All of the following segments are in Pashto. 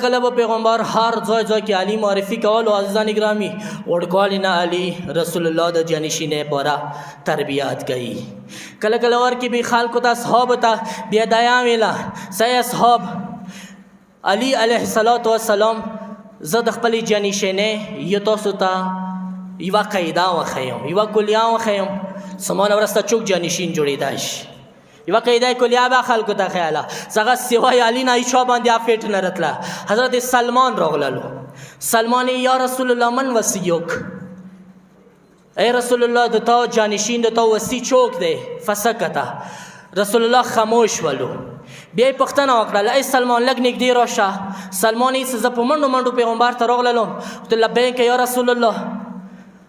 کله به پیغمبر هر ځای ځای کې علی معرفي کول او عزیزان گرامی وړکوالي نه علی رسول الله د جانشینۍ پوره تربیت کوي. کله کله ورکې به خلکو ته اصحاب ته بیا دیا ویله صحیح اصحاب علی علیه السلام زه د خپلې جانشینۍ یو تاسو ته یوه قاعده وښیم یوه کلیه وښیم سمانه ورسته چوک جانشین جوړېدای شي. یوه قاعده کلیه به خلکو ته خیاله څنګه سوای علی نه هیچا باندې افیټ نه رتله. حضرت سلمان راغللو سلمان یا رسول الله من وصیک ای رسول الله د تا جانشین د تا وصی چوک دی فسکته. رسول الله خاموش ولو بیا یې پوښتنه وکړله ای سلمان لږ نږدې راشه. سلمان یې زه په منډو منډو پیغمبر ته راغللم لبیک یا رسول الله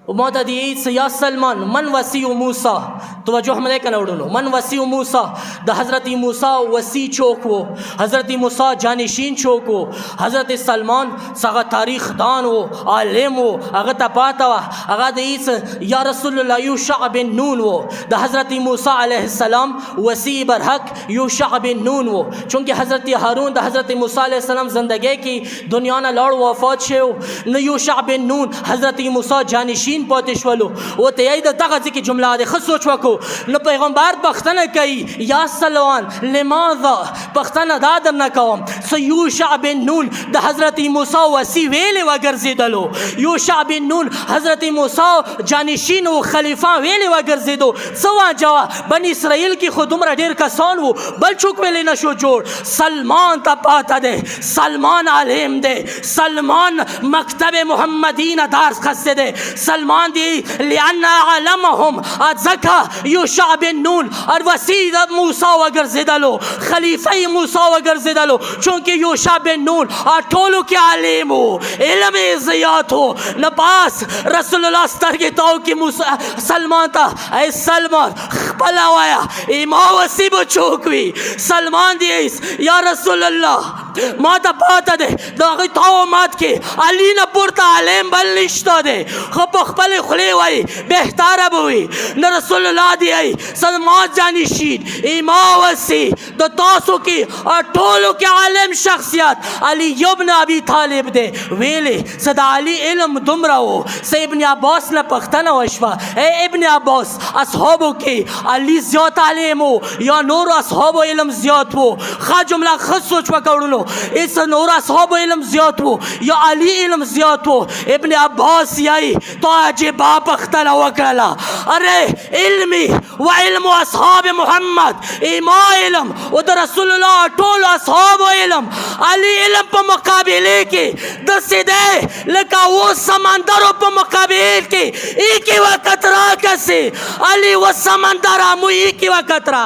وما ته دې یا سلمان من وصی موسی توجه هم نه کنه وړونو من وصی موسی د حضرت موسی وصی چوک و حضرت موسی جانشین چوک و حضرت سلمان څنګه تاریخ دان و عالم و هغه ته پاته وه هغه د یا رسول الله یوشع بن نون و د حضرت موسی علیه السلام وصی برحق یوشع بن نون و چونکه حضرت هارون د حضرت موسی علیه السلام زندگی کې دنیا نه لاړ وفات شو نو یوشع بن نون حضرت موسی جانشین پاتې شولو او ته یې د دغه ځکه جمله ده ښه سوچ وکړو. نو پیغمبر پوښتنه کوي یا سلمان لماذا پوښتنه دا درنه کوم څه یوشع بن نون د حضرت موسی وصي ویلې وګرځېدلو یوشع بن نون حضرت موسی جانشین و خلیفه ویلې وګرځېدو څه وجه بني اسرائیل کې خو دومره ډېر کسان وو بل څوک ویلې نشو جوړ. سلمان ته پاته دی سلمان عالم دی سلمان مکتب محمدی نه درس خسته دی سلمان دی لأن علمهم ځکه یوشع بن نون وصی د موسی وګرځېدلو خلیفه موسی وګرځېدلو چونکه یوشع بن نون ټولو کې عالم و علم یې زیات و. نه پاس رسول الله سترګې تاو کې سلمان ته ای سلمان خپله وایه ما وصي به چوک وي. سلمان دی یا رسول الله ما ته پاته دی د هغې تاومات کې علي نه پورته عالم بل نشته دی خو په خپل خلی وای بهتره بوي نه رسول الله دی ای سلمان جانشین ایما وصی د تاسو کې ټولو کې عالم شخصیت علی ابن ابي طالب دی ویلې صدا علی علم دومره و س ابن عباس نه پښتنه وشوه ای ابن عباس اصحابو کې علی زیات عالم و یا نور اصحابو علم زیات و ښه جمله ښه سوچ وکړلو ایس نور اصحابو علم زیات و یا علی علم زیات و ابن عباس یای تو عجیبا پختنه وکړله اره علمي و علم اصحاب محمد ایما علم و د رسول الله ټول اصحاب علم علی علم په مقابله کې داسې دی لکه و سمندرو په مقابل کې ایک وقت را کسی علی و سمندر مو ایک وقت را